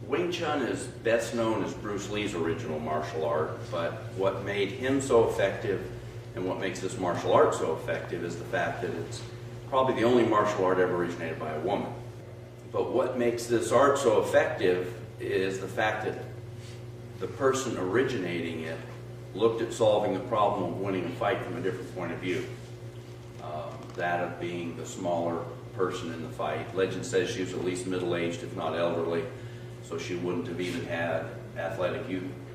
Wing Chun is best known as Bruce Lee's original martial art, but what made him so effective and what makes this martial art so effective is the fact that it's probably the only martial art ever originated by a woman. But what makes this art so effective is the fact that the person originating it looked at solving the problem of winning a fight from a different point of view. That of being the smaller person in the fight. Legend says she was at least middle-aged, if not elderly, so she wouldn't have even had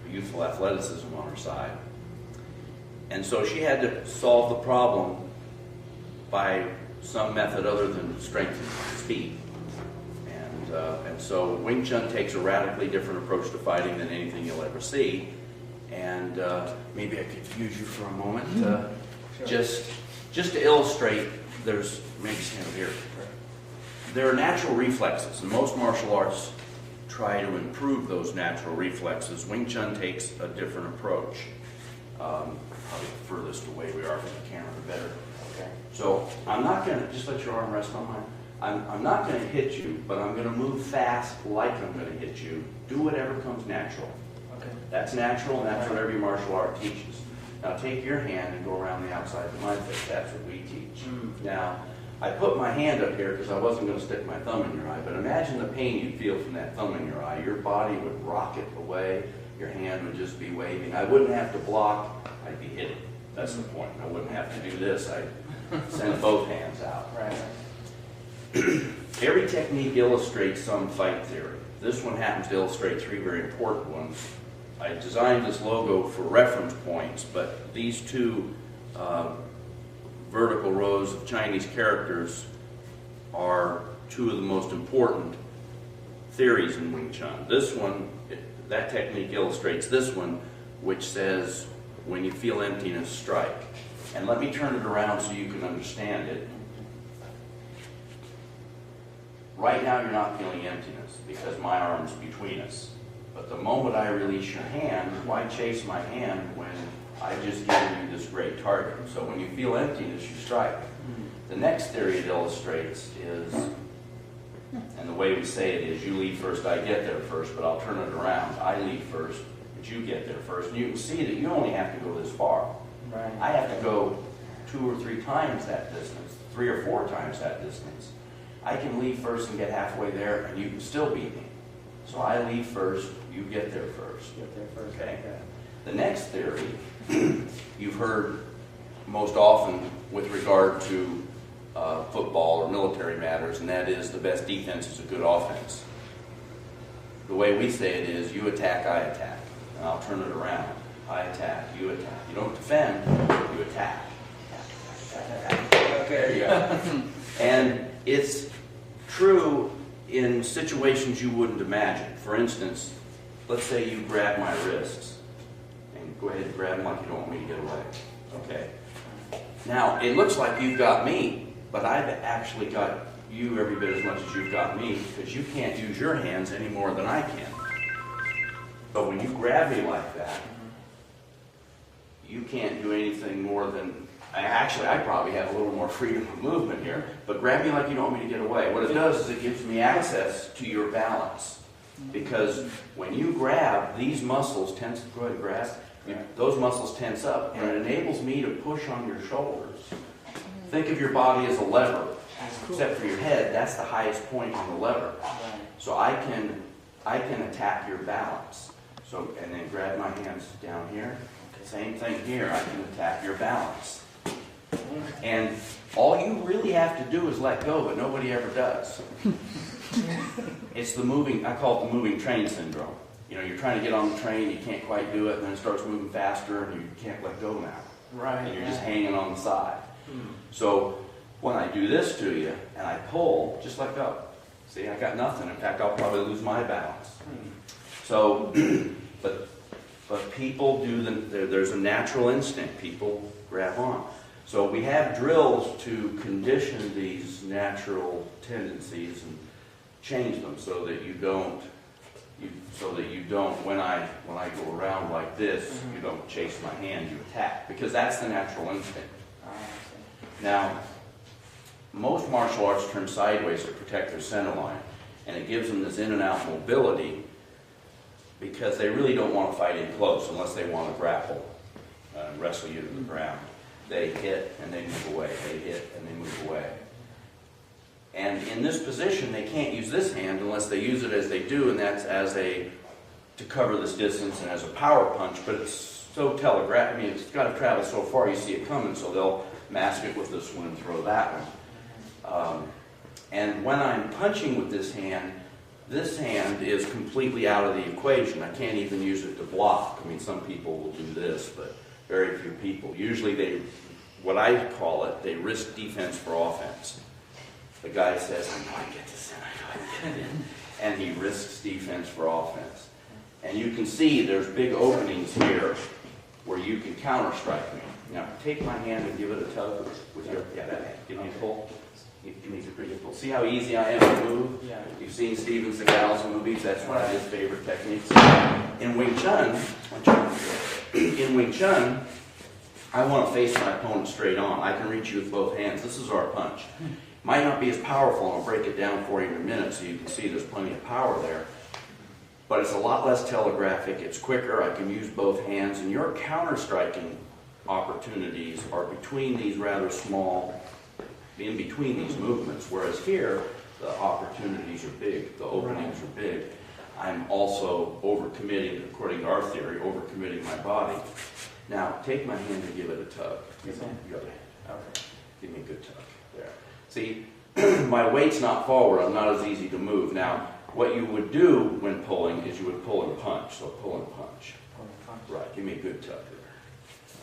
youthful athleticism on her side. And so she had to solve the problem by some method other than strength and speed. And so Wing Chun takes a radically different approach to fighting than anything you'll ever see. And maybe I could use you for a moment. Sure. Just to illustrate, maybe stand here. There are natural reflexes, and most martial arts try to improve those natural reflexes. Wing Chun takes a different approach. Probably the furthest away we are from the camera, the better. Okay. So I'm not going to, just let your arm rest on mine. I'm not going to hit you, but I'm going to move fast like I'm going to hit you. Do whatever comes natural. Okay. That's natural, and that's what every martial art teaches. Now take your hand and go around the outside of my fist. That's what we teach. Now, I put my hand up here because I wasn't going to stick my thumb in your eye, but imagine the pain you'd feel from that thumb in your eye. Your body would rocket away. Your hand would just be waving. I wouldn't have to block. I'd be hitting. That's the point. I wouldn't have to do this. I'd send both hands out. Right. Every technique illustrates some fight theory. This one happens to illustrate three very important ones. I designed this logo for reference points, but these two vertical rows of Chinese characters are two of the most important theories in Wing Chun. This one, that technique illustrates this one, which says, when you feel emptiness, strike. And let me turn it around so you can understand it. Right now you're not feeling emptiness because my arm's between us. But the moment I release your hand, why chase my hand when I just given you this great target? So when you feel emptiness, you strike. The next theory it illustrates is, and the way we say it is, you lead first, I get there first, but I'll turn it around. I lead first, but you get there first. And you can see that you only have to go this far. Right. I have to go 2 or 3 times that distance, 3 or 4 times that distance. I can leave first and get halfway there, and you can still beat me. So I leave first, you get there first. Get there first. Okay. The next theory you've heard most often with regard to football or military matters, and that is the best defense is a good offense. The way we say it is, you attack, I attack. And I'll turn it around. I attack, you attack. You don't defend, you attack. Okay. There you go. And it's true in situations you wouldn't imagine. For instance, let's say you grab my wrists. And go ahead and grab them like you don't want me to get away. Okay. Now, it looks like you've got me, but I've actually got you every bit as much as you've got me, because you can't use your hands any more than I can. But when you grab me like that, you can't do anything more than... I probably have a little more freedom of movement here, but grab me like you don't want me to get away. What it does is it gives me access to your balance. Because when you grab, these muscles tense, go ahead and grasp, those muscles tense up, and it enables me to push on your shoulders. Think of your body as a lever, except for your head, that's the highest point on the lever. So I can attack your balance. So, and then grab my hands down here. Same thing here, I can attack your balance. And all you really have to do is let go, but nobody ever does. It's the moving, I call it the moving train syndrome. You know, you're trying to get on the train, you can't quite do it, and then it starts moving faster, and you can't let go now. Right. And you're just hanging on the side. So when I do this to you, and I pull, just let go. See, I got nothing. In fact, I'll probably lose my balance. So, but people do, there's a natural instinct. People grab on. So we have drills to condition these natural tendencies and change them so that you don't, when I go around like this, you don't chase my hand, you attack, because that's the natural instinct. Now, most martial arts turn sideways to protect their center line. And it gives them this in and out mobility because they really don't want to fight in close unless they want to grapple and wrestle you to the ground. They hit and they move away. They hit and they move away. And in this position, they can't use this hand unless they use it as they do, and that's to cover this distance and as a power punch, but it's so telegraphed. I mean, it's got to travel so far, you see it coming, so they'll mask it with this one and throw that one. And when I'm punching with this hand is completely out of the equation. I can't even use it to block. I mean, some people will do this, but very few people. Usually what I call it, they risk defense for offense. The guy says, I know I get this in, I know I get it in. And he risks defense for offense. And you can see there's big openings here where you can counter-strike me. Now, take my hand and give it a tug with your, give me a pull. Give me a pretty pull. See how easy I am to move? Yeah. You've seen Steven Seagal's movies, that's one of his favorite techniques. In Wing Chun, I want to face my opponent straight on. I can reach you with both hands. This is our punch. Might not be as powerful, and I'll break it down for you in a minute so you can see there's plenty of power there. But it's a lot less telegraphic, it's quicker, I can use both hands, and your counter-striking opportunities are between these rather small, in between these movements, whereas here, the opportunities are big, the openings are big. I'm also overcommitting, according to our theory, overcommitting my body. Now, take my hand and give it a tug. Give me a good tug. There. See, my weight's not forward, I'm not as easy to move. Now, what you would do when pulling is you would pull and punch. So pull and punch. Right, give me a good tug there.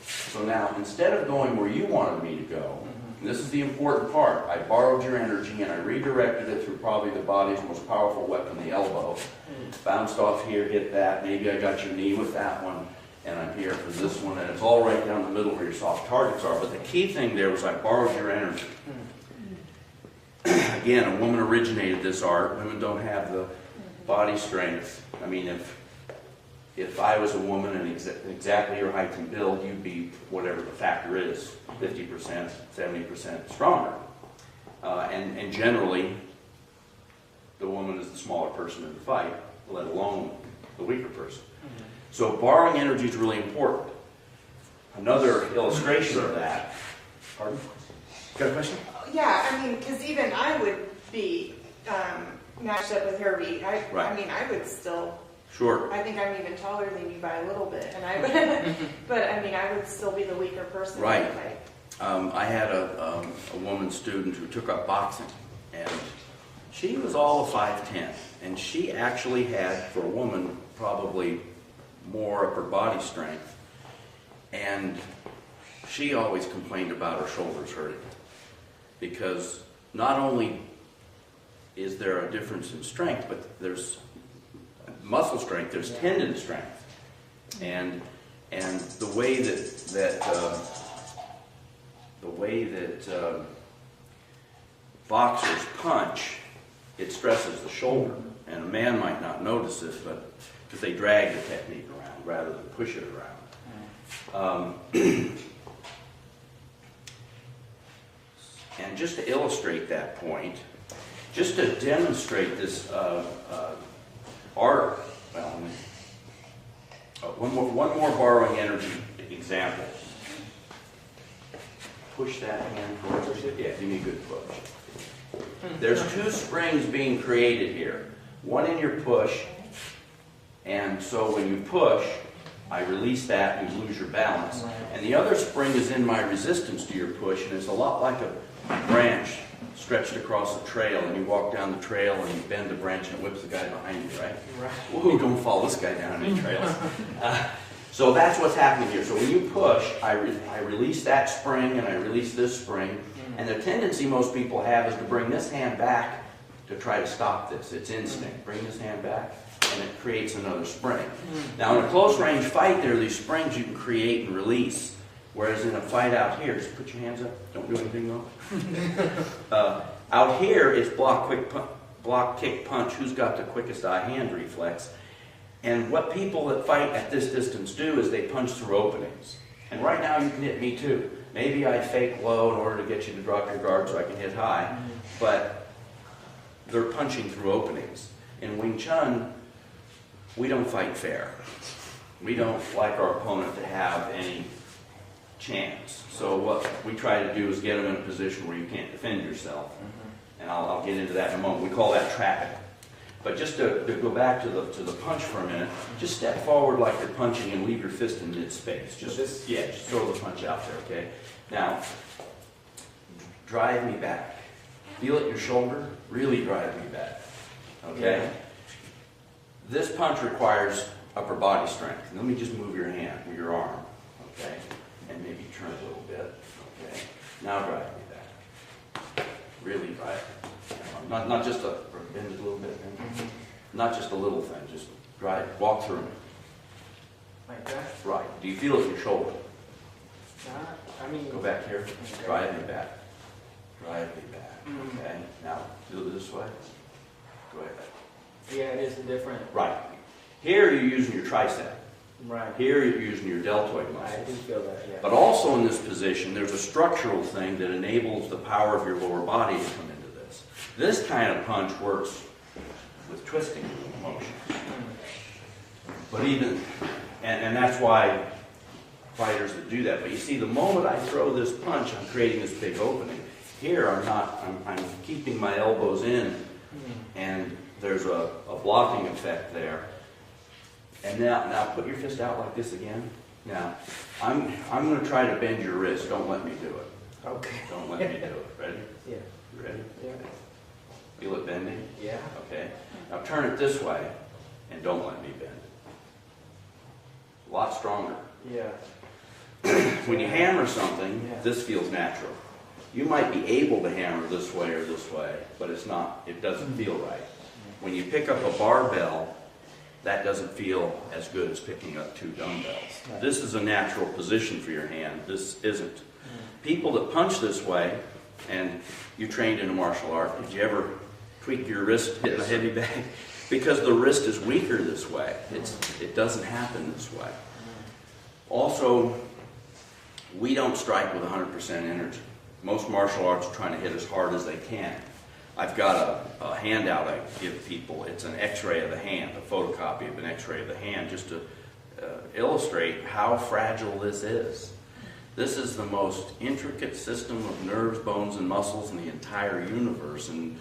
So now, instead of going where you wanted me to go, and this is the important part, I borrowed your energy and I redirected it through probably the body's most powerful weapon, the elbow. Bounced off here, hit that, maybe I got your knee with that one, and I'm here for this one, and it's all right down the middle where your soft targets are. But the key thing there was I borrowed your energy. Again, a woman originated this art. Women don't have the body strength. I mean, if I was a woman and exactly your height and build, you'd be whatever the factor is, 50%, 70% stronger. And generally, the woman is the smaller person in the fight, let alone the weaker person. So borrowing energy is really important. Another illustration of that. Pardon? Got a question? Yeah, I mean, because even I would be matched up with Herbie. I mean, I would still. Sure. I think I'm even taller than you by a little bit, and I would. But I mean, I would still be the weaker person. Right. In the fight. I had a woman student who took up boxing, and she was all of 5'10", and she actually had, for a woman, probably more upper body strength, and she always complained about her shoulders hurting. Because not only is there a difference in strength, but there's muscle strength, there's tendon strength. And the way that boxers punch, it stresses the shoulder. And a man might not notice it, but because they drag the technique around rather than push it around. And just to illustrate that point, just to demonstrate this art, one more borrowing energy example. Push that hand towards it. Yeah, give me a good push. There's two springs being created here. One in your push, and so when you push, I release that and you lose your balance. And the other spring is in my resistance to your push, and it's a lot like a branch stretched across a trail, and you walk down the trail and you bend the branch and it whips the guy behind you, right? Whoa, don't follow this guy down any trails. So that's what's happening here. So when you push, I release that spring and I release this spring, and the tendency most people have is to bring this hand back to try to stop this. It's instinct. Bring this hand back, and it creates another spring. Now in a close range fight, there are these springs you can create and release. Whereas in a fight out here, just put your hands up, don't do anything though. Out here, it's block, kick, punch, who's got the quickest eye-hand reflex. And what people that fight at this distance do is they punch through openings. And right now you can hit me too. Maybe I fake low in order to get you to drop your guard so I can hit high. But they're punching through openings. In Wing Chun, we don't fight fair. We don't like our opponent to have any chance. So what we try to do is get them in a position where you can't defend yourself. And I'll get into that in a moment. We call that trapping. But just to go back to the punch for a minute, just step forward like you're punching and leave your fist in mid-space. Just throw the punch out there, okay? Now, drive me back. Feel it in your shoulder, really drive me back, okay? Yeah. This punch requires upper body strength. Let me just move your hand, or your arm, okay? And maybe turn a little bit, okay? Now drive me back. Really drive me. Not just a, bend it a little bit, not just a little thing, just drive, walk through it. Like that? Right. Do you feel it in your shoulder? I mean... Go back here, drive me back. Drive me back, okay? Now, do it this way. Go ahead. Yeah, it is different. Right. Here you're using your tricep. Right. Here you're using your deltoid muscles. I do feel that, yeah. But also in this position, there's a structural thing that enables the power of your lower body to come into this. This kind of punch works with twisting motions. But even, and that's why fighters that do that. But you see, the moment I throw this punch, I'm creating this big opening. Here, I'm keeping my elbows in, and there's a blocking effect there. And now put your fist out like this again. Now, I'm going to try to bend your wrist. Don't let me do it. Okay. Don't let me do it. Ready? Yeah. You ready? Yeah. Feel it bending? Yeah. Okay. Now turn it this way, and don't let me bend. A lot stronger. Yeah. When you hammer something, Yeah. this feels natural. You might be able to hammer this way or this way, but it's not. It doesn't feel right. When you pick up a barbell, that doesn't feel as good as picking up 2 dumbbells. Right. This is a natural position for your hand. This isn't. People that punch this way, and you trained in a martial art, did you ever tweak your wrist hitting a heavy bag? Because the wrist is weaker this way. It doesn't happen this way. Also, we don't strike with 100% energy. Most martial arts are trying to hit as hard as they can. I've got a handout I give people. It's an x-ray of the hand, a photocopy of an x-ray of the hand, just to illustrate how fragile this is. This is the most intricate system of nerves, bones, and muscles in the entire universe. And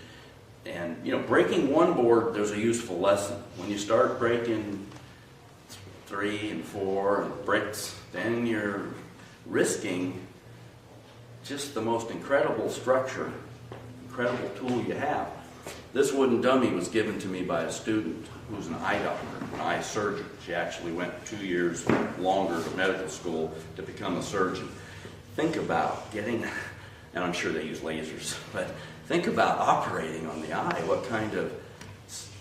you know, breaking one board, there's a useful lesson. When you start breaking 3 and 4 bricks, then you're risking just the most incredible structure, incredible tool you have. This wooden dummy was given to me by a student who's an eye doctor, an eye surgeon. She actually went 2 years longer to medical school to become a surgeon. Think about getting, and I'm sure they use lasers, but think about operating on the eye. What kind of,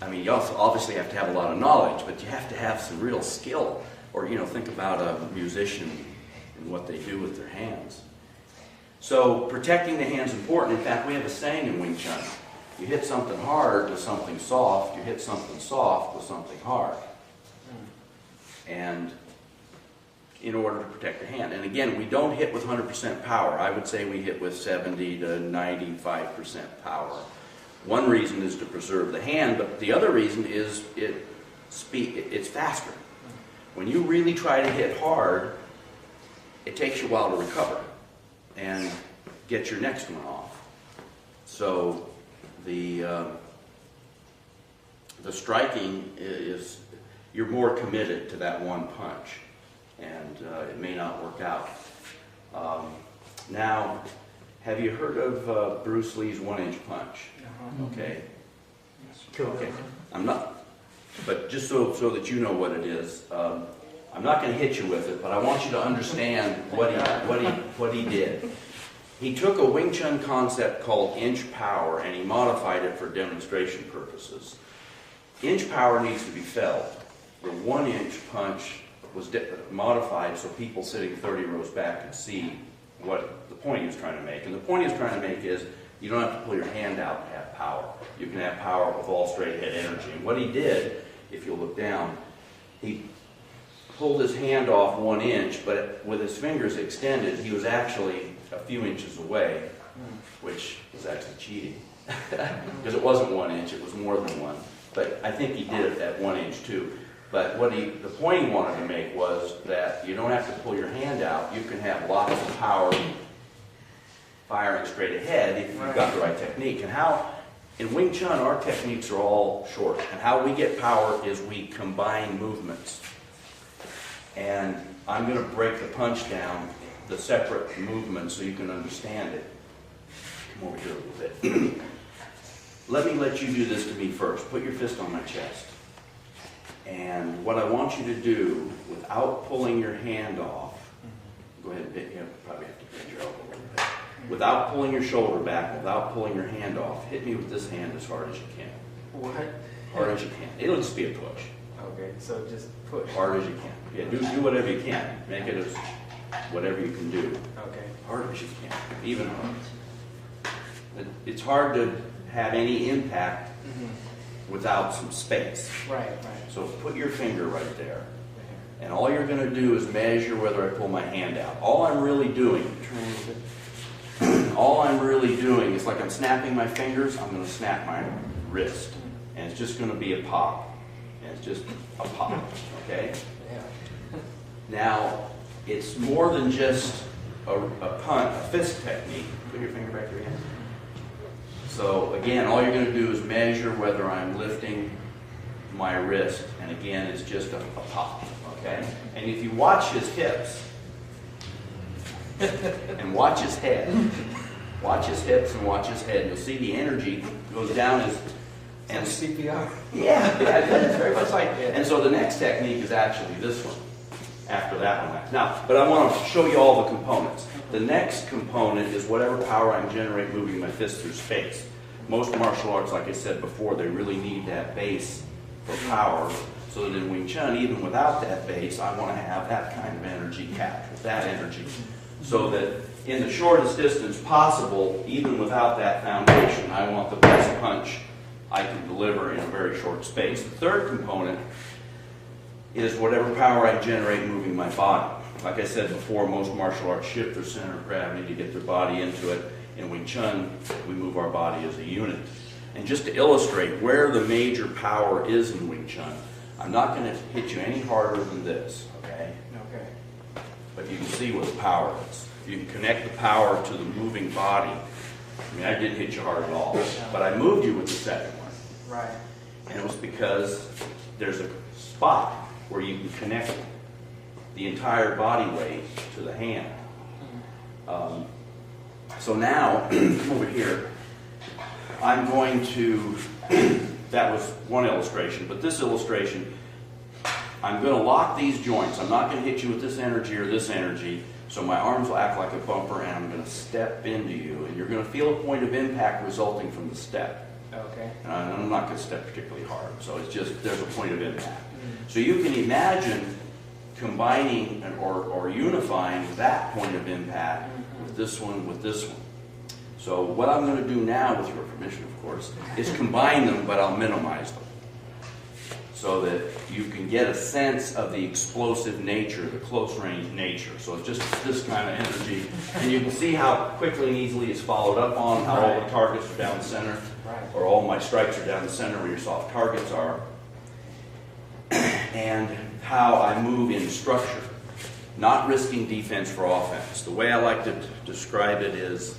I mean, you also obviously have to have a lot of knowledge, but you have to have some real skill. Or, you know, think about a musician and what they do with their hands. So protecting the hand's important. In fact, we have a saying in Wing Chun. You hit something hard with something soft, you hit something soft with something hard. And in order to protect the hand. And again, we don't hit with 100% power. I would say we hit with 70 to 95% power. One reason is to preserve the hand, but the other reason is it's faster. When you really try to hit hard, it takes you a while to recover and get your next one off. So the striking is, you're more committed to that one punch, and it may not work out. Now, have you heard of Bruce Lee's 1-inch punch? Okay. Okay. I'm not, but just so that you know what it is, I'm not going to hit you with it, but I want you to understand what he did. He took a Wing Chun concept called inch power and he modified it for demonstration purposes. Inch power needs to be felt. The 1-inch punch was modified so people sitting 30 rows back could see what the point he was trying to make. And the point he was trying to make is you don't have to pull your hand out to have power. You can have power with all straight ahead energy. And what he did, if you look down, he pulled his hand off 1 inch, but with his fingers extended, he was actually a few inches away, which was actually cheating. Because it wasn't 1 inch, it was more than one. But I think he did it at 1 inch too. But the point he wanted to make was that you don't have to pull your hand out. You can have lots of power firing straight ahead if you've got the right technique. And how, in Wing Chun, our techniques are all short. And how we get power is we combine movements. And I'm going to break the punch down, the separate movements, so you can understand it. Come over here a little bit. Let you do this to me first. Put your fist on my chest. And what I want you to do, without pulling your hand off, go ahead and you probably have to bend your elbow a little bit. Without pulling your shoulder back, without pulling your hand off, hit me with this hand as hard as you can. What? Hard as you can. It'll just be a push. Okay, so just push. Hard as you can. Yeah, do whatever you can. Make it as whatever you can do. Okay. Hard as you can. Even hard. It's hard to have any impact without some space. Right. So put your finger right there. And all you're going to do is measure whether I pull my hand out. All I'm really doing is like I'm snapping my fingers, I'm going to snap my wrist. And it's just going to be a pop. And it's just a pop. Okay? Yeah. Now, it's more than just a fist technique. Put your finger back to your hand. So again, all you're going to do is measure whether I'm lifting my wrist. And again, it's just a pop. Okay? And if you watch his hips and watch his head, watch his hips and watch his head, you'll see the energy goes down and CPR. Yeah, it's very much like. And so the next technique is actually this one. After that one. Now, but I want to show you all the components. The next component is whatever power I can generate moving my fist through space. Most martial arts, like I said before, they really need that base for power. So that in Wing Chun, even without that base, I want to have that kind of energy captured, that energy. So that in the shortest distance possible, even without that foundation, I want the best punch I can deliver in a very short space. The third component is whatever power I generate moving my body. Like I said before, most martial arts shift their center of gravity to get their body into it. In Wing Chun, we move our body as a unit. And just to illustrate where the major power is in Wing Chun, I'm not going to hit you any harder than this, okay? Okay. But you can see where the power is. You can connect the power to the moving body. I mean, I didn't hit you hard at all, but I moved you with the second one. Right. And it was because there's a spot where you can connect the entire body weight to the hand. So now, over here, I'm going to, that was one illustration, but this illustration, I'm going to lock these joints. I'm not going to hit you with this energy or this energy, so my arms will act like a bumper, and I'm going to step into you, and you're going to feel a point of impact resulting from the step. Okay. And I'm not going to step particularly hard, so it's just, there's a point of impact. So you can imagine combining or unifying that point of impact with this one. So what I'm going to do now, with your permission of course, is combine them, but I'll minimize them. So that you can get a sense of the explosive nature, the close range nature. So it's just this kind of energy. And you can see how quickly and easily it's followed up on, how all the targets are down the center, or all my strikes are down the center where your soft targets are. And how I move in structure, not risking defense for offense. The way I like to describe it is,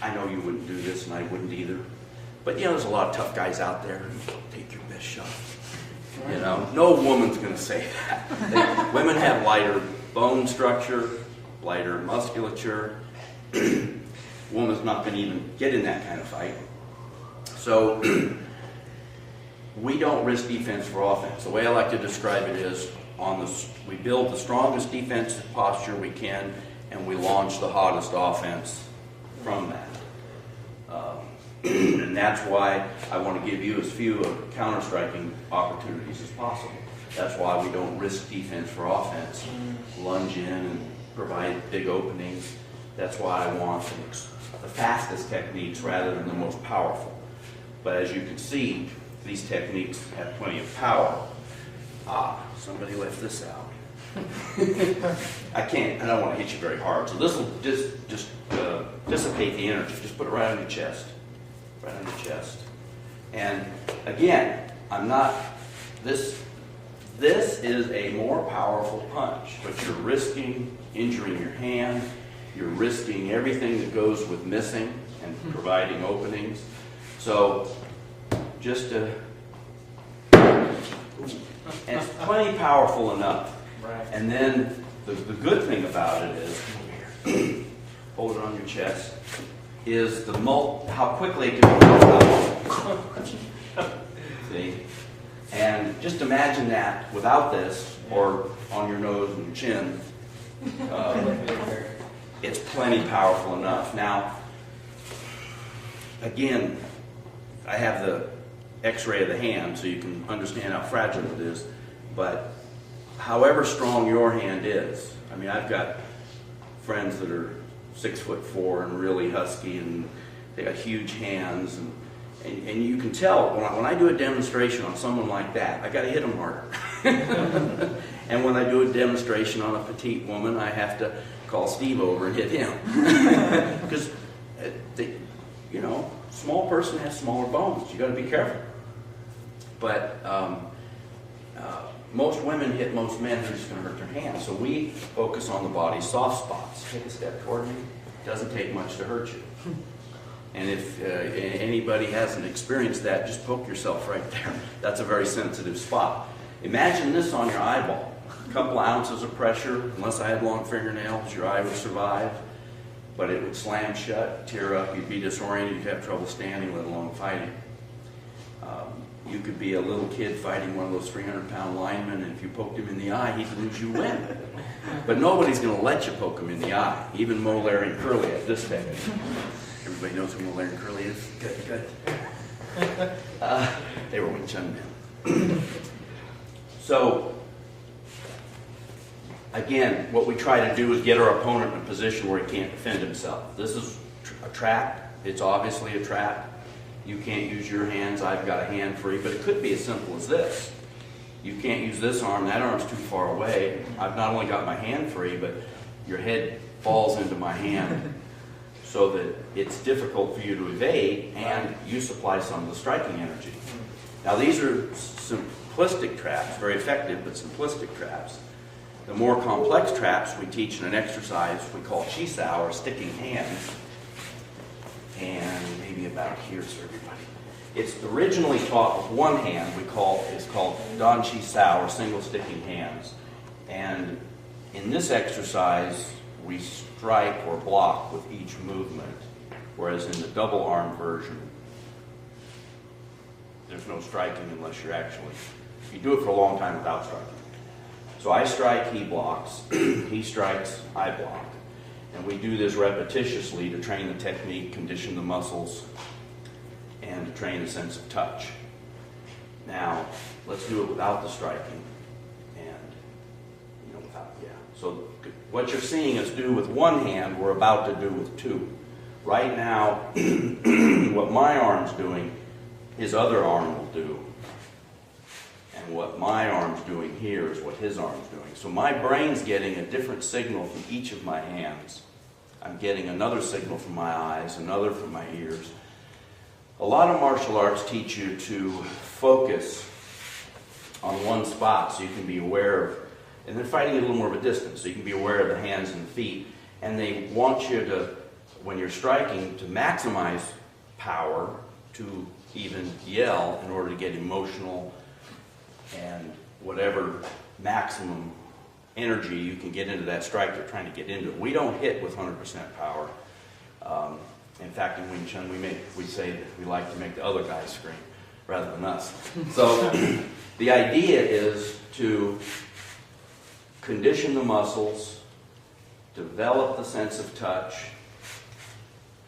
I know you wouldn't do this and I wouldn't either, but you know, there's a lot of tough guys out there who take your best shot. You know, no woman's going to say that. Women have lighter bone structure, lighter musculature. Woman's not going to even get in that kind of fight. So we don't risk defense for offense. The way I like to describe it is, we build the strongest defensive posture we can, and we launch the hottest offense from that. And that's why I want to give you as few counter-striking opportunities as possible. That's why we don't risk defense for offense. Lunge in and provide big openings. That's why I want the fastest techniques rather than the most powerful. But as you can see, these techniques have plenty of power. Somebody left this out. I don't want to hit you very hard. So this will just dissipate the energy. Just put it right on your chest. Right on your chest. And again, this is a more powerful punch, but you're risking injuring your hand. You're risking everything that goes with missing and providing openings. So just and it's plenty powerful enough. Right. And then the good thing about it is, hold it on your chest, is how quickly it can be out. See? And just imagine that without this, or on your nose and your chin, it's plenty powerful enough. Now, again, I have the x-ray of the hand so you can understand how fragile it is, but however strong your hand is, I mean, I've got friends that are 6'4" and really husky, and they got huge hands, and you can tell when I do a demonstration on someone like that, I got to hit them harder. And when I do a demonstration on a petite woman, I have to call Steve over and hit him. Because, small person has smaller bones. You got to be careful. But most women hit most men who are just going to hurt their hands. So we focus on the body's soft spots. Take a step toward me. It doesn't take much to hurt you. And if anybody hasn't experienced that, just poke yourself right there. That's a very sensitive spot. Imagine this on your eyeball. A couple ounces of pressure, unless I had long fingernails, your eye would survive. But it would slam shut, tear up, you'd be disoriented, you'd have trouble standing, let alone fighting. You could be a little kid fighting one of those 300-pound linemen, and if you poked him in the eye, he'd lose you win. But nobody's going to let you poke him in the eye, even Mo, Larry, and Curly at this stage. Everybody knows who Mo, Larry, and Curly is? Good. They were Wing Chun men. So, again, what we try to do is get our opponent in a position where he can't defend himself. This is a trap. It's obviously a trap. You can't use your hands. I've got a hand free, but it could be as simple as this. You can't use this arm. That arm's too far away. I've not only got my hand free, but your head falls into my hand so that it's difficult for you to evade, and you supply some of the striking energy. Now, these are simplistic traps, very effective, but simplistic traps. The more complex traps we teach in an exercise we call chi sao, or sticking hands. And maybe about here, so everybody. It's originally taught with one hand. It's called dan chi sao, or single sticking hands. And in this exercise, we strike or block with each movement, whereas in the double arm version, there's no striking unless you do it for a long time without striking. So I strike, he blocks, he strikes, I block. And we do this repetitiously to train the technique, condition the muscles, and to train the sense of touch. Now, let's do it without the striking, and, without, So what you're seeing us do with one hand, we're about to do with two. Right now, what my arm's doing, his other arm will do. And what my arm's doing here is what his arm's doing. So my brain's getting a different signal from each of my hands. I'm getting another signal from my eyes, another from my ears. A lot of martial arts teach you to focus on one spot so you can be aware of, and they're fighting at a little more of a distance, so you can be aware of the hands and the feet. And they want you to, when you're striking, to maximize power, to even yell in order to get emotional and whatever maximum energy you can get into that strike you're trying to get into. We don't hit with 100% power. In fact, in Wing Chun, we say that we like to make the other guys scream rather than us. So the idea is to condition the muscles, develop the sense of touch,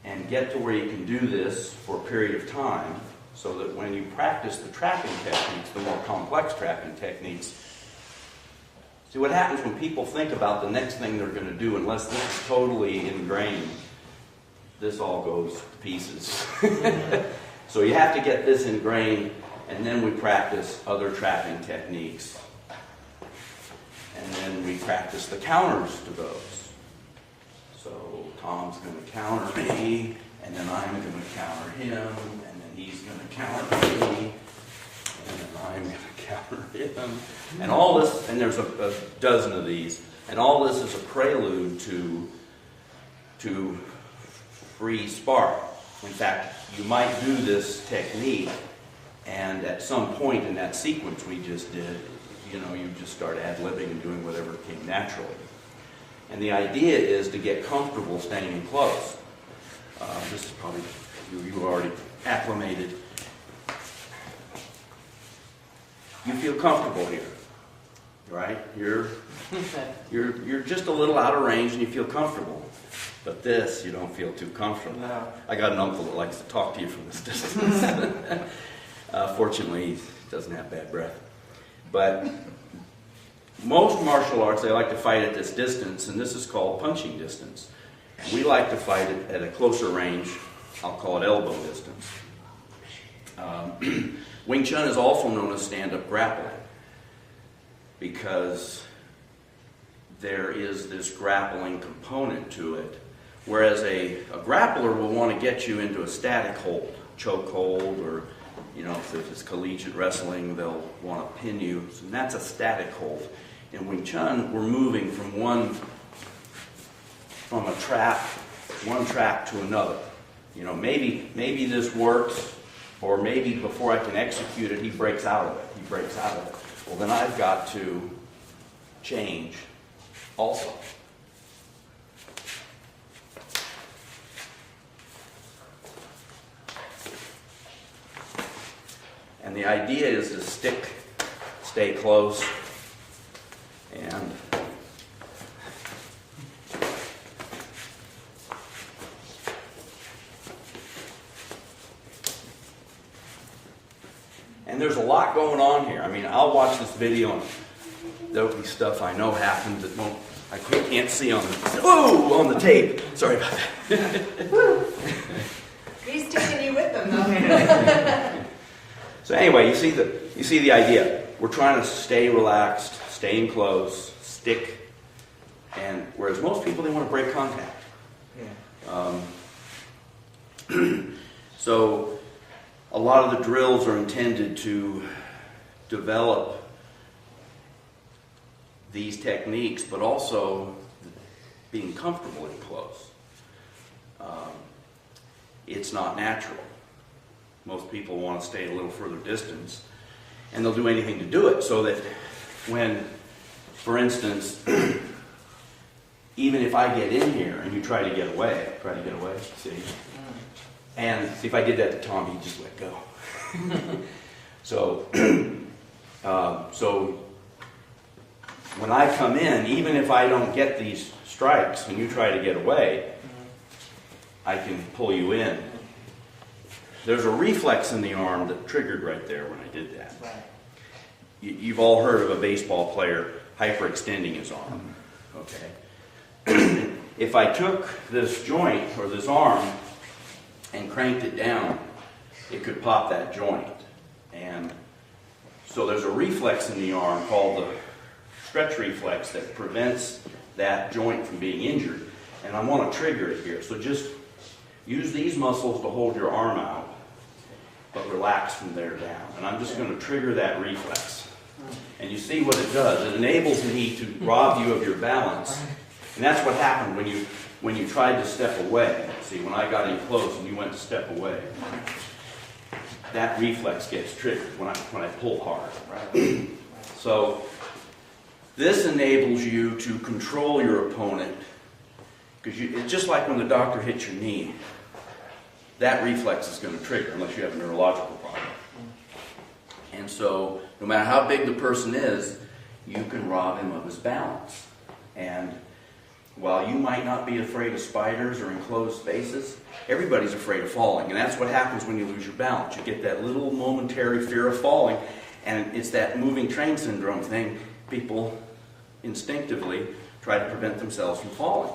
and get to where you can do this for a period of time, so that when you practice the trapping techniques, the more complex trapping techniques, see what happens when people think about the next thing they're going to do, unless this is totally ingrained, this all goes to pieces. So you have to get this ingrained, and then we practice other trapping techniques. And then we practice the counters to those. So Tom's going to counter me, and then I'm going to counter him, and then he's going to counter me, and then I'm going to counter him. And all this, and there's a dozen of these, and all this is a prelude to free spark. In fact, you might do this technique, and at some point in that sequence we just did, you just start ad-libbing and doing whatever came naturally. And the idea is to get comfortable staying in close. This is probably, you already acclimated. You feel comfortable here, right? You're just a little out of range and you feel comfortable. But this, you don't feel too comfortable. No. I got an uncle that likes to talk to you from this distance. Fortunately, he doesn't have bad breath. But most martial arts, they like to fight at this distance, and this is called punching distance. We like to fight it at a closer range. I'll call it elbow distance. Wing Chun is also known as stand-up grappling because there is this grappling component to it, whereas a grappler will want to get you into a static hold, choke hold, or if it's collegiate wrestling, they'll want to pin you, and that's a static hold. In Wing Chun, we're moving from one track to another. Maybe this works, or maybe before I can execute it, he breaks out of it. Well, then I've got to change also. And the idea is to stay close, and there's a lot going on here. I mean, I'll watch this video and there'll be stuff I know happened that I can't see on the tape. Sorry about that. He's taking you with him, though. So anyway, you see the idea. We're trying to stay relaxed, stay in close, stick, and whereas most people, they want to break contact. Yeah. So a lot of the drills are intended to develop these techniques, but also being comfortable in close. It's not natural. Most people want to stay a little further distance, and they'll do anything to do it, so that when, for instance, even if I get in here and you try to get away, see? And if I did that to Tom, he'd just let go. So when I come in, even if I don't get these strikes and you try to get away, I can pull you in. There's a reflex in the arm that triggered right there when I did that. Right. You've all heard of a baseball player hyperextending his arm. Okay. If I took this joint or this arm and cranked it down, it could pop that joint. And so there's a reflex in the arm called the stretch reflex that prevents that joint from being injured. And I want to trigger it here. So just use these muscles to hold your arm out, but relax from there down. And I'm just going to trigger that reflex. And you see what it does. It enables me to rob you of your balance. And that's what happened when you tried to step away. See, when I got in close and you went to step away, that reflex gets triggered when I pull hard. Right? So this enables you to control your opponent, because it's just like when the doctor hits your knee. That reflex is going to trigger unless you have a neurological problem. And so no matter how big the person is, you can rob him of his balance. And while you might not be afraid of spiders or enclosed spaces, everybody's afraid of falling. And that's what happens when you lose your balance. You get that little momentary fear of falling, and it's that moving train syndrome thing. People instinctively try to prevent themselves from falling.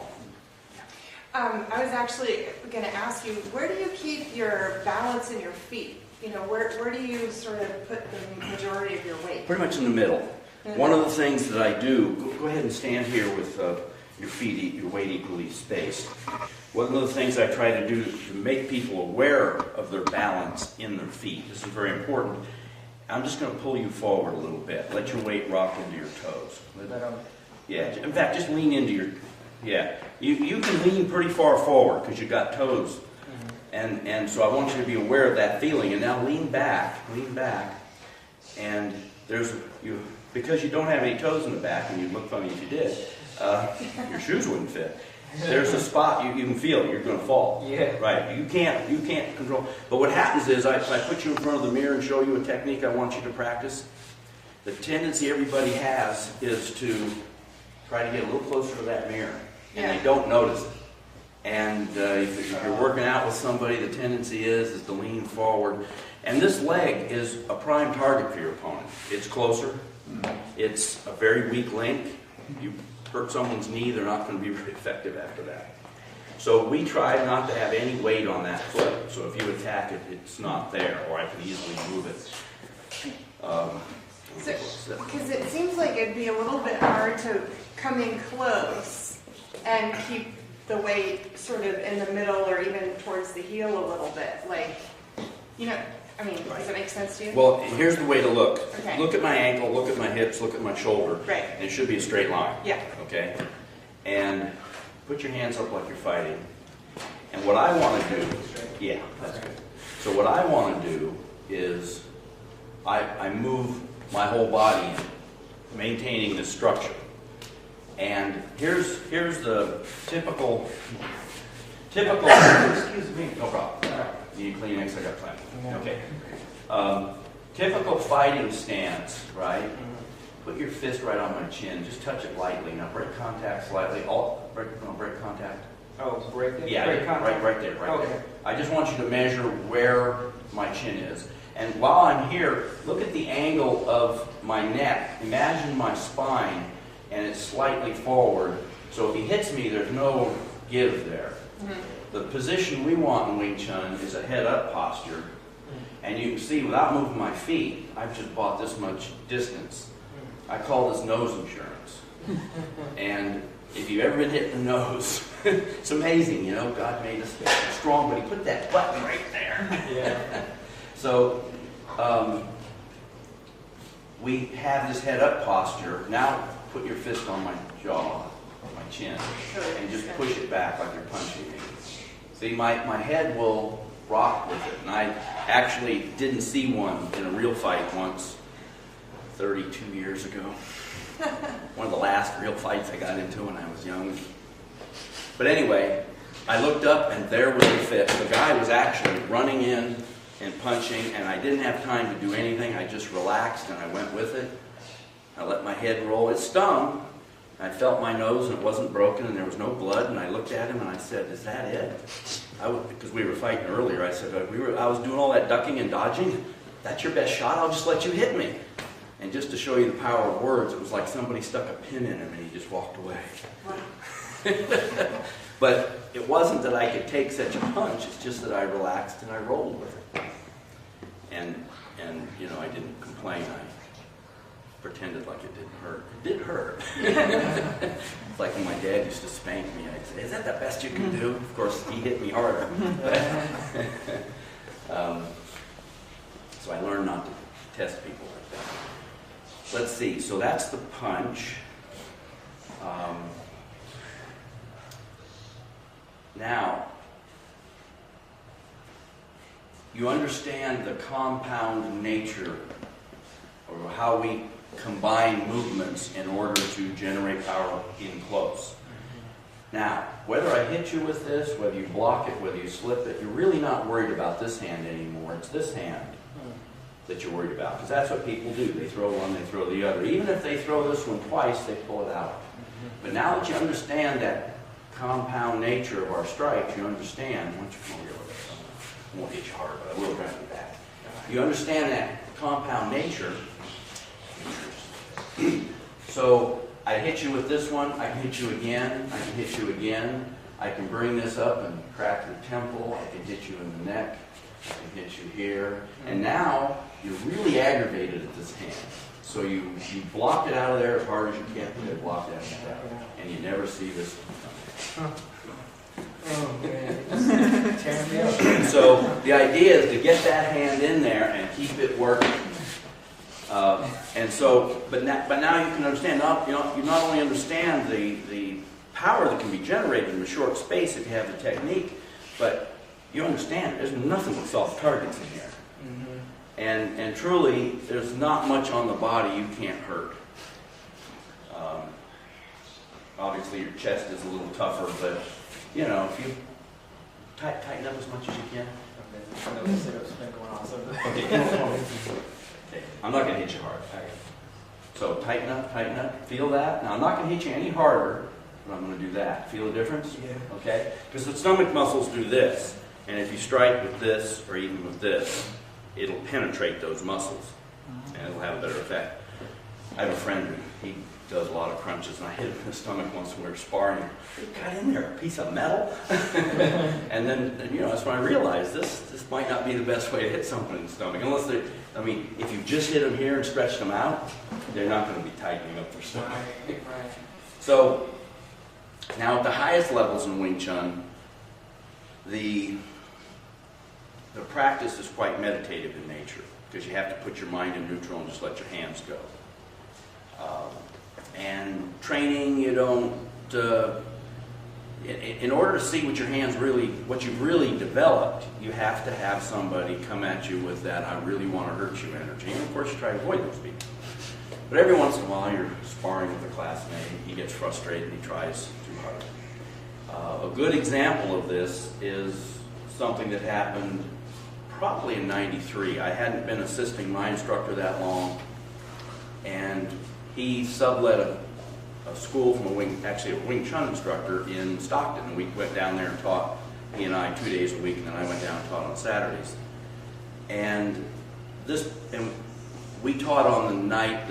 I was actually going to ask you, where do you keep your balance in your feet? Where do you sort of put the majority of your weight? Pretty much in the middle. One of the things that I do, go ahead and stand here with your feet, your weight equally spaced. One of the things I try to do to make people aware of their balance in their feet, this is very important. I'm just going to pull you forward a little bit. Let your weight rock into your toes. Yeah, in fact, just lean into your, yeah. You can lean pretty far forward because you've got toes. And so I want you to be aware of that feeling. And now lean back. And because you don't have any toes in the back, and you'd look funny if you did, your shoes wouldn't fit. There's a spot you can feel it, you're going to fall. Yeah. Right. You can't control. But what happens is, if I put you in front of the mirror and show you a technique I want you to practice, the tendency everybody has is to try to get a little closer to that mirror. And they don't notice it. And if you're working out with somebody, the tendency is to lean forward. And this leg is a prime target for your opponent. It's closer. It's a very weak link. You hurt someone's knee, they're not going to be very effective after that. So we try not to have any weight on that foot. So if you attack it, it's not there, or I can easily move it. Because it seems like it'd be a little bit hard to come in close and keep the weight sort of in the middle or even towards the heel a little bit. Like, I mean, does it make sense to you? Well, here's the way to look. Okay. Look at my ankle, look at my hips, look at my shoulder. Right. And it should be a straight line. Yeah. Okay? And put your hands up like you're fighting. And what I want to do, yeah, that's good. So what I want to do is I move my whole body in, maintaining this structure. And here's the typical, excuse me, no problem. You need Kleenex, I got plenty. Okay. Typical fighting stance, right? Put your fist right on my chin. Just touch it lightly. Now break contact slightly. Break contact. Oh, break it? Yeah, break contact. right there, right Okay. there. I just want you to measure where my chin is. And while I'm here, look at the angle of my neck. Imagine my spine, and it's slightly forward. So if he hits me, there's no give there. The position we want in Wing Chun is a head-up posture. And you can see, without moving my feet, I've just bought this much distance. I call this nose insurance. And if you've ever been hit in the nose, it's amazing, God made us strong, but he put that button right there. Yeah. So, we have this head-up posture. Now, put your fist on my jaw, or my chin, and just push it back like you're punching me. See, my head will rock with it. And I actually didn't see one in a real fight once, 32 years ago. One of the last real fights I got into when I was young. But anyway, I looked up and there was the fist. The guy was actually running in and punching, and I didn't have time to do anything. I just relaxed and I went with it. I let my head roll. It stung. I felt my nose and it wasn't broken and there was no blood, and I looked at him and I said, "Is that it?" Because we were fighting earlier, I said, I was doing all that ducking and dodging. That's your best shot? I'll just let you hit me. And just to show you the power of words, it was like somebody stuck a pin in him and he just walked away. But it wasn't that I could take such a punch, it's just that I relaxed and I rolled with it. And I didn't complain. I pretended like it didn't hurt. It did hurt. It's like when my dad used to spank me, I'd say, "Is that the best you can do?" Of course, he hit me harder. So I learned not to test people like that. Let's see. So that's the punch. Now, you understand the compound nature, or how we combine movements in order to generate power in close. Now, whether I hit you with this, whether you block it, whether you slip it, you're really not worried about this hand anymore. It's this hand that you're worried about, because that's what people do. They throw one, they throw the other. Even if they throw this one twice, they pull it out. But now that you understand that compound nature of our strikes, you understand, why don't you come over here with us? I won't hit you hard, but I will grab you back. You understand that compound nature. So I hit you with this one, I can hit you again, I can hit you again. I can bring this up and crack your temple, I can hit you in the neck, I can hit you here. And now you're really aggravated at this hand. So you block it out of there as hard as you can. You block that out, and you never see this. Oh, man. Tearing me up. So the idea is to get that hand in there and keep it working. But now you can understand. You not only understand the power that can be generated in a short space if you have the technique, but you understand there's nothing but soft targets in here. Mm-hmm. And truly, there's not much on the body you can't hurt. Obviously, your chest is a little tougher, but if you tighten up as much as you can. Okay. No sit-ups been going on. So Okay. I'm not going to hit you hard. So tighten up, feel that. Now I'm not going to hit you any harder, but I'm going to do that. Feel the difference? Yeah. Okay? Because the stomach muscles do this, and if you strike with this or even with this, it'll penetrate those muscles, and it'll have a better effect. I have a friend who he does a lot of crunches, and I hit him in the stomach once when we were sparring. He got in there, a piece of metal. And then that's when I realized this might not be the best way to hit someone in the stomach. Unless if you just hit them here and stretched them out, they're not going to be tightening up their stomach. Right. So, now at the highest levels in Wing Chun, the practice is quite meditative in nature, because you have to put your mind in neutral and just let your hands go. And training, you don't, in order to see what you've really developed, you have to have somebody come at you with that "I really want to hurt you" energy. And of course you try to avoid those people. But every once in a while you're sparring with a classmate, he gets frustrated and he tries too hard. A good example of this is something that happened probably in '93. I hadn't been assisting my instructor that long, and he sublet a school from a Wing Chun instructor in Stockton, and we went down there and taught, he and I, 2 days a week, and then I went down and taught on Saturdays. And we taught on the night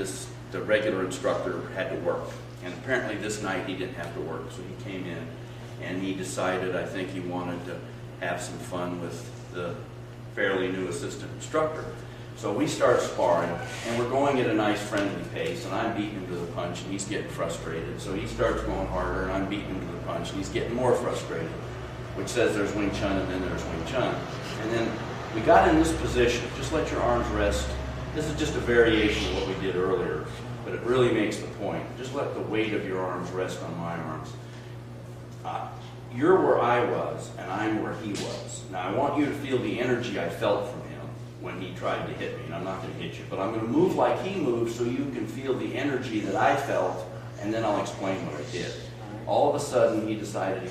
the regular instructor had to work, and apparently this night he didn't have to work, so he came in and he decided, I think he wanted to have some fun with the fairly new assistant instructor. So we start sparring, and we're going at a nice friendly pace, and I'm beating him to the punch, and he's getting frustrated. So he starts going harder, and I'm beating him to the punch, and he's getting more frustrated, which says there's Wing Chun, and then there's Wing Chun. And then we got in this position. Just let your arms rest. This is just a variation of what we did earlier, but it really makes the point. Just let the weight of your arms rest on my arms. You're where I was, and I'm where he was. Now I want you to feel the energy I felt from him when he tried to hit me, and I'm not going to hit you, but I'm going to move like he moved so you can feel the energy that I felt, and then I'll explain what I did. All of a sudden, he decided he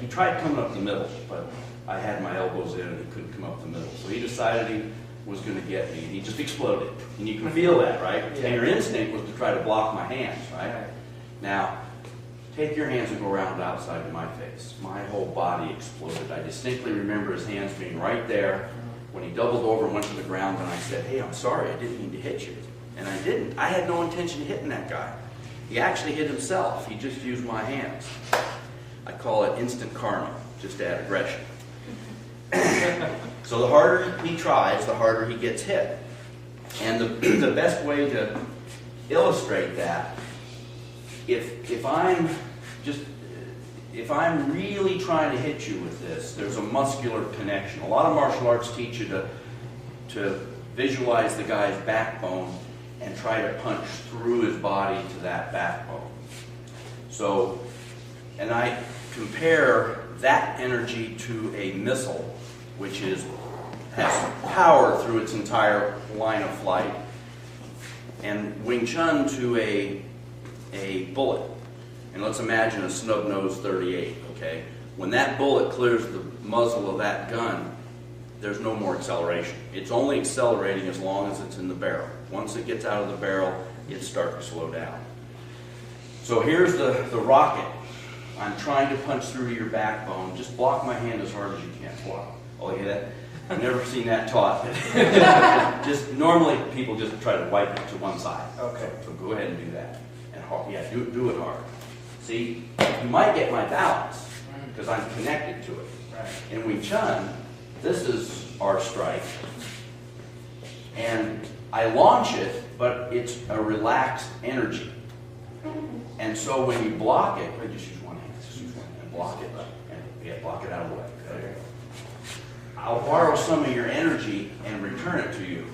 tried coming up the middle, but I had my elbows in and he couldn't come up the middle. So he decided he was going to get me, and he just exploded. And you can feel that, right? Yeah. And your instinct was to try to block my hands, right? Now, take your hands and go around outside of my face. My whole body exploded. I distinctly remember his hands being right there. When he doubled over and went to the ground, and I said, "Hey, I'm sorry, I didn't mean to hit you." And I didn't. I had no intention of hitting that guy. He actually hit himself. He just used my hands. I call it instant karma, just add aggression. So the harder he tries, the harder he gets hit. And the best way to illustrate that, if I'm really trying to hit you with this, there's a muscular connection. A lot of martial arts teach you to visualize the guy's backbone and try to punch through his body to that backbone. So, and I compare that energy to a missile, which has power through its entire line of flight, and Wing Chun to a bullet. And let's imagine a snub-nosed .38, okay? When that bullet clears the muzzle of that gun, there's no more acceleration. It's only accelerating as long as it's in the barrel. Once it gets out of the barrel, it starts to slow down. So here's the rocket. I'm trying to punch through your backbone. Just block my hand as hard as you can. Block. Oh, you hear that? I've never seen that taught. Normally people just try to wipe it to one side. Okay. So go ahead and do that. And do it hard. See, you might get my balance because I'm connected to it. Right. In Wing Chun, this is our strike, And I launch it, but it's a relaxed energy. And so when you block it, just use one hand, and block it, and block it out of the way. Okay. I'll borrow some of your energy and return it to you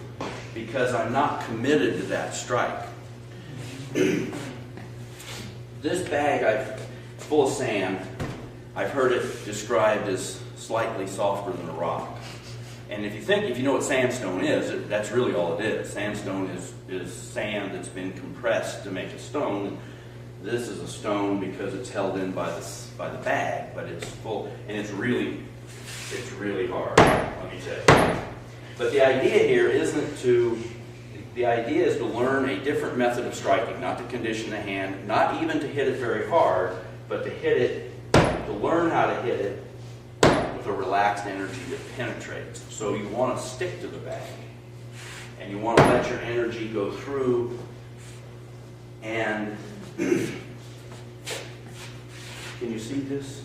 because I'm not committed to that strike. This bag full of sand, I've heard it described as slightly softer than a rock. And if you know what sandstone is, that's really all it is. Sandstone is sand that's been compressed to make a stone. This is a stone because it's held in by the bag, but it's full, and it's really hard, let me tell you. But the idea here the idea is to learn a different method of striking, not to condition the hand, not even to hit it very hard, but to learn how to hit it with a relaxed energy that penetrates. So you want to stick to the bag, and you want to let your energy go through, and can you see this?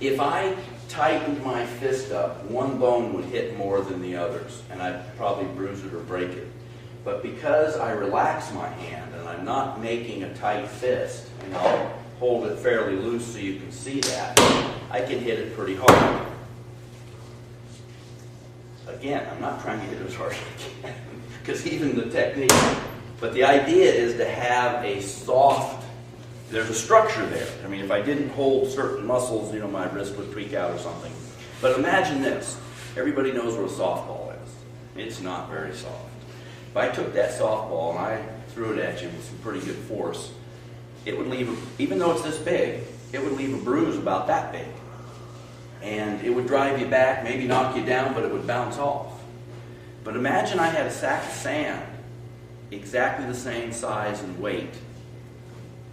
If I tightened my fist up, one bone would hit more than the others, and I'd probably bruise it or break it. But because I relax my hand and I'm not making a tight fist, and I'll hold it fairly loose so you can see that, I can hit it pretty hard. Again, I'm not trying to hit it as hard as I can, because even the technique, but the idea is to have a soft, there's a structure there. I mean, if I didn't hold certain muscles, my wrist would tweak out or something. But imagine this. Everybody knows what a softball is. It's not very soft. If I took that softball and I threw it at you with some pretty good force, it would leave, even though it's this big, it would leave a bruise about that big. And it would drive you back, maybe knock you down, but it would bounce off. But imagine I had a sack of sand, exactly the same size and weight,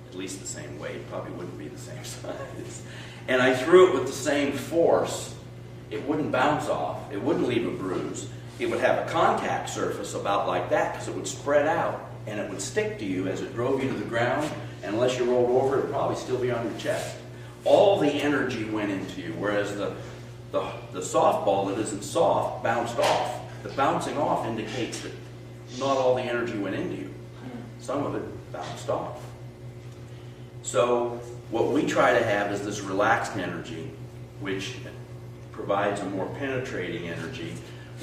at least the same weight, probably wouldn't be the same size, and I threw it with the same force. It wouldn't bounce off, it wouldn't leave a bruise, it would have a contact surface about like that because it would spread out and it would stick to you as it drove you to the ground, and unless you rolled over, it would probably still be on your chest. All the energy went into you, whereas the softball that isn't soft bounced off. The bouncing off indicates that not all the energy went into you. Some of it bounced off. So what we try to have is this relaxed energy, which provides a more penetrating energy.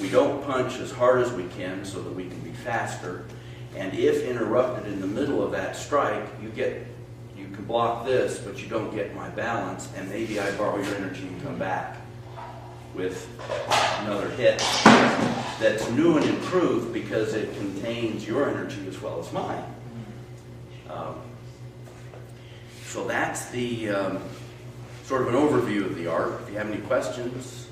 We don't punch as hard as we can so that we can be faster. And if interrupted in the middle of that strike, you can block this, but you don't get my balance, and maybe I borrow your energy and come back with another hit that's new and improved because it contains your energy as well as mine. So that's the sort of an overview of the art. If you have any questions,